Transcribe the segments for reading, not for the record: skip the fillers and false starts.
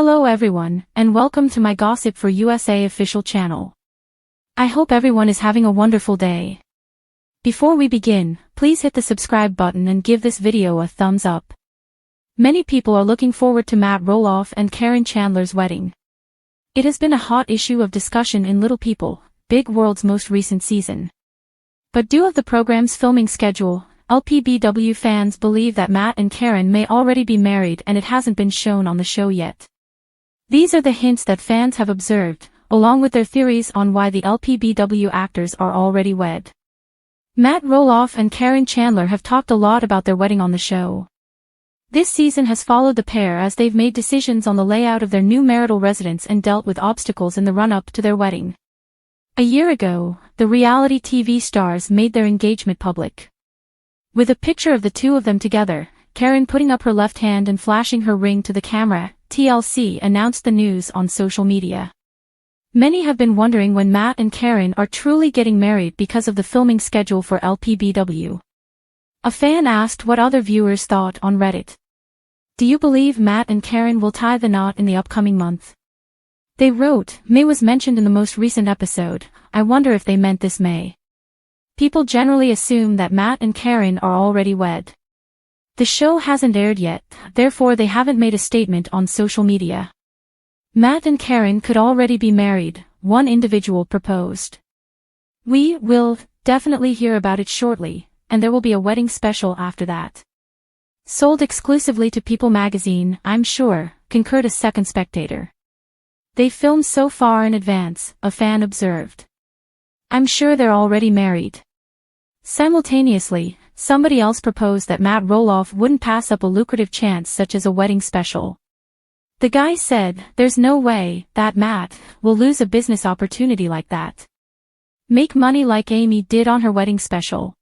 Hello everyone, and welcome to my Gossip for USA official channel. I hope everyone is having a wonderful day. Before we begin, please hit the subscribe button and give this video a thumbs up. Many people are looking forward to Matt Roloff and Caryn Chandler's wedding. It has been a hot issue of discussion in Little People, Big World's most recent season. But due to the program's filming schedule, LPBW fans believe that Matt and Caryn may already be married and it hasn't been shown on the show yet. These are the hints that fans have observed, along with their theories on why the LPBW actors are already wed. Matt Roloff and Caryn Chandler have talked a lot about their wedding on the show. This season has followed the pair as they've made decisions on the layout of their new marital residence and dealt with obstacles in the run-up to their wedding. A year ago, the reality TV stars made their engagement public. With a picture of the two of them together, Caryn putting up her left hand and flashing her ring to the camera, TLC announced the news on social media. Many have been wondering when Matt and Caryn are truly getting married because of the filming schedule for LPBW. A fan asked what other viewers thought on Reddit. Do you believe Matt and Caryn will tie the knot in the upcoming month? They wrote, May was mentioned in the most recent episode, I wonder if they meant this May. People generally assume that Matt and Caryn are already wed. The show hasn't aired yet, therefore they haven't made a statement on social media. Matt and Caryn could already be married, one individual proposed. We will definitely hear about it shortly, and there will be a wedding special after that. Sold exclusively to People magazine, I'm sure, concurred a second spectator. They filmed so far in advance, a fan observed. I'm sure they're already married. Simultaneously, somebody else proposed that Matt Roloff wouldn't pass up a lucrative chance such as a wedding special. The guy said, there's no way that Matt will lose a business opportunity like that. Make money like Amy did on her wedding special.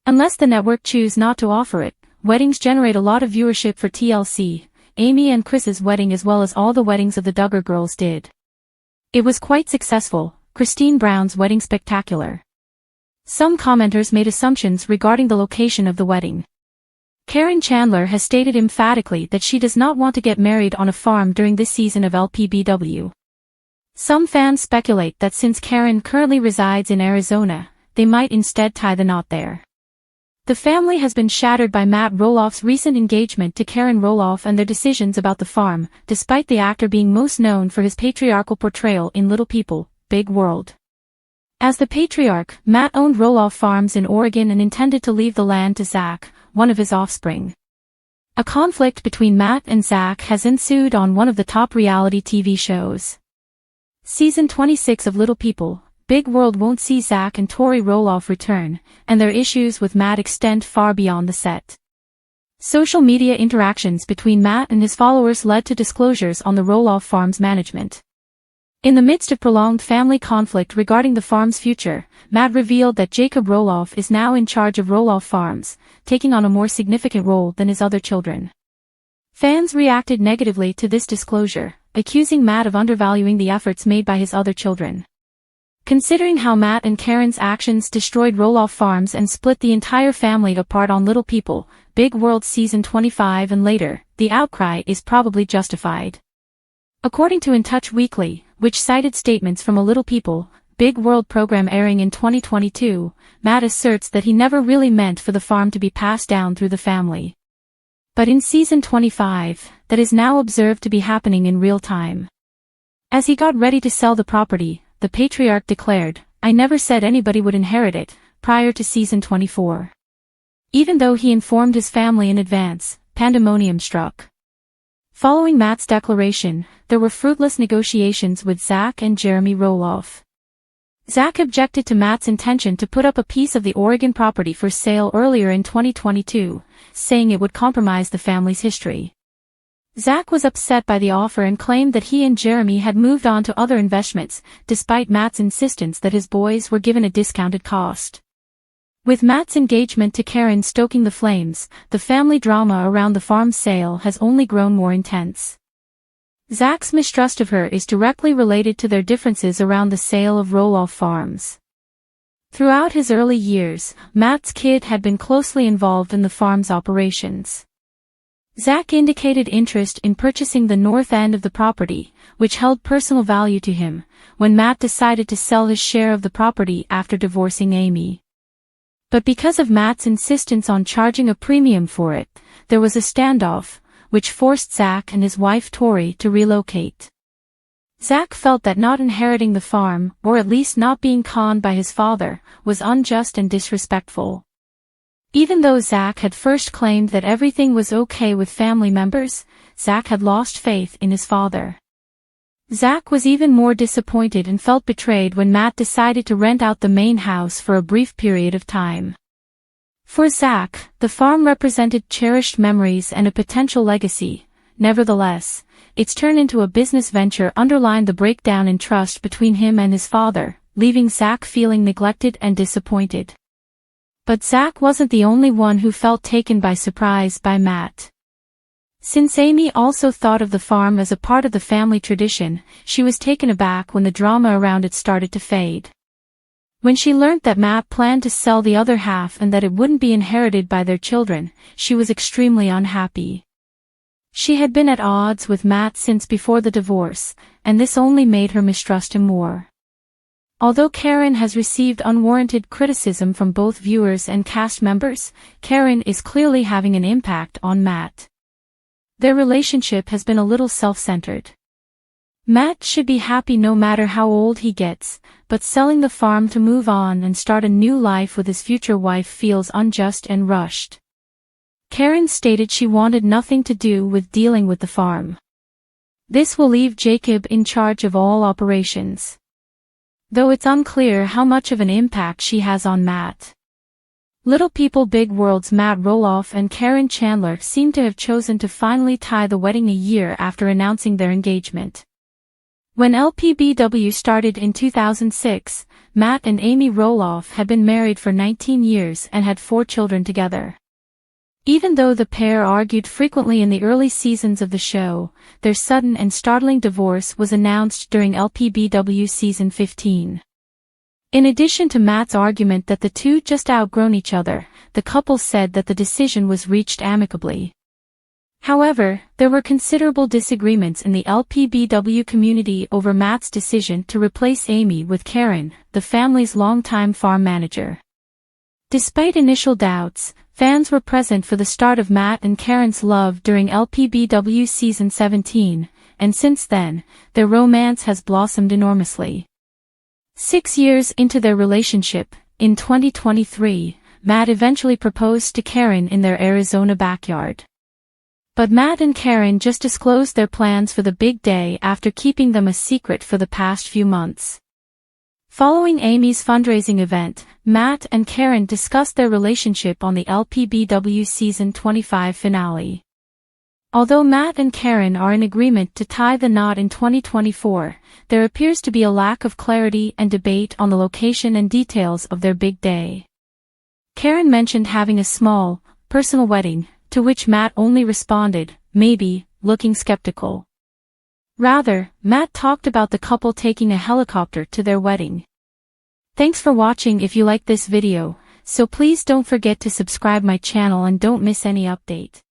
Unless the network choose not to offer it, weddings generate a lot of viewership for TLC, Amy and Chris's wedding as well as all the weddings of the Duggar girls did. It was quite successful, Christine Brown's wedding spectacular. Some commenters made assumptions regarding the location of the wedding. Caryn Chandler has stated emphatically that she does not want to get married on a farm during this season of LPBW. Some fans speculate that since Caryn currently resides in Arizona, they might instead tie the knot there. The family has been shattered by Matt Roloff's recent engagement to Caryn Roloff and their decisions about the farm, despite the actor being most known for his patriarchal portrayal in Little People, Big World. As the patriarch, Matt owned Roloff Farms in Oregon and intended to leave the land to Zach, one of his offspring. A conflict between Matt and Zach has ensued on one of the top reality TV shows. Season 26 of Little People, Big World won't see Zach and Tori Roloff return, and their issues with Matt extend far beyond the set. Social media interactions between Matt and his followers led to disclosures on the Roloff Farms management. In the midst of prolonged family conflict regarding the farm's future, Matt revealed that Jacob Roloff is now in charge of Roloff Farms, taking on a more significant role than his other children. Fans reacted negatively to this disclosure, accusing Matt of undervaluing the efforts made by his other children. Considering how Matt and Caryn's actions destroyed Roloff Farms and split the entire family apart on Little People, Big World Season 25 and later, the outcry is probably justified. According to In Touch Weekly, which cited statements from a Little People, Big World program airing in 2022, Matt asserts that he never really meant for the farm to be passed down through the family. But in Season 25, that is now observed to be happening in real time. As he got ready to sell the property, the patriarch declared, I never said anybody would inherit it, prior to Season 24. Even though he informed his family in advance, pandemonium struck. Following Matt's declaration, there were fruitless negotiations with Zach and Jeremy Roloff. Zach objected to Matt's intention to put up a piece of the Oregon property for sale earlier in 2022, saying it would compromise the family's history. Zach was upset by the offer and claimed that he and Jeremy had moved on to other investments, despite Matt's insistence that his boys were given a discounted cost. With Matt's engagement to Caryn stoking the flames, the family drama around the farm sale has only grown more intense. Zach's mistrust of her is directly related to their differences around the sale of Roloff Farms. Throughout his early years, Matt's kid had been closely involved in the farm's operations. Zach indicated interest in purchasing the north end of the property, which held personal value to him, when Matt decided to sell his share of the property after divorcing Amy. But because of Matt's insistence on charging a premium for it, there was a standoff, which forced Zach and his wife Tori to relocate. Zach felt that not inheriting the farm, or at least not being conned by his father, was unjust and disrespectful. Even though Zach had first claimed that everything was okay with family members, Zach had lost faith in his father. Zach was even more disappointed and felt betrayed when Matt decided to rent out the main house for a brief period of time. For Zach, the farm represented cherished memories and a potential legacy. Nevertheless, its turn into a business venture underlined the breakdown in trust between him and his father, leaving Zach feeling neglected and disappointed. But Zach wasn't the only one who felt taken by surprise by Matt. Since Amy also thought of the farm as a part of the family tradition, she was taken aback when the drama around it started to fade. When she learned that Matt planned to sell the other half and that it wouldn't be inherited by their children, she was extremely unhappy. She had been at odds with Matt since before the divorce, and this only made her mistrust him more. Although Caryn has received unwarranted criticism from both viewers and cast members, Caryn is clearly having an impact on Matt. Their relationship has been a little self-centered. Matt should be happy no matter how old he gets, but selling the farm to move on and start a new life with his future wife feels unjust and rushed. Caryn stated she wanted nothing to do with dealing with the farm. This will leave Jacob in charge of all operations. Though it's unclear how much of an impact she has on Matt. Little People Big World's Matt Roloff and Caryn Chandler seem to have chosen to finally tie the wedding a year after announcing their engagement. When LPBW started in 2006, Matt and Amy Roloff had been married for 19 years and had 4 children together. Even though the pair argued frequently in the early seasons of the show, their sudden and startling divorce was announced during LPBW Season 15. In addition to Matt's argument that the two just outgrown each other, the couple said that the decision was reached amicably. However, there were considerable disagreements in the LPBW community over Matt's decision to replace Amy with Caryn, the family's longtime farm manager. Despite initial doubts, fans were present for the start of Matt and Caryn's love during LPBW Season 17, and since then, their romance has blossomed enormously. 6 years into their relationship, in 2023, Matt eventually proposed to Caryn in their Arizona backyard. But Matt and Caryn just disclosed their plans for the big day after keeping them a secret for the past few months. Following Amy's fundraising event, Matt and Caryn discussed their relationship on the LPBW Season 25 finale. Although Matt and Caryn are in agreement to tie the knot in 2024, there appears to be a lack of clarity and debate on the location and details of their big day. Caryn mentioned having a small, personal wedding, to which Matt only responded, maybe, looking skeptical. Rather, Matt talked about the couple taking a helicopter to their wedding. Thanks for watching. If you like this video, so please don't forget to subscribe my channel and don't miss any update.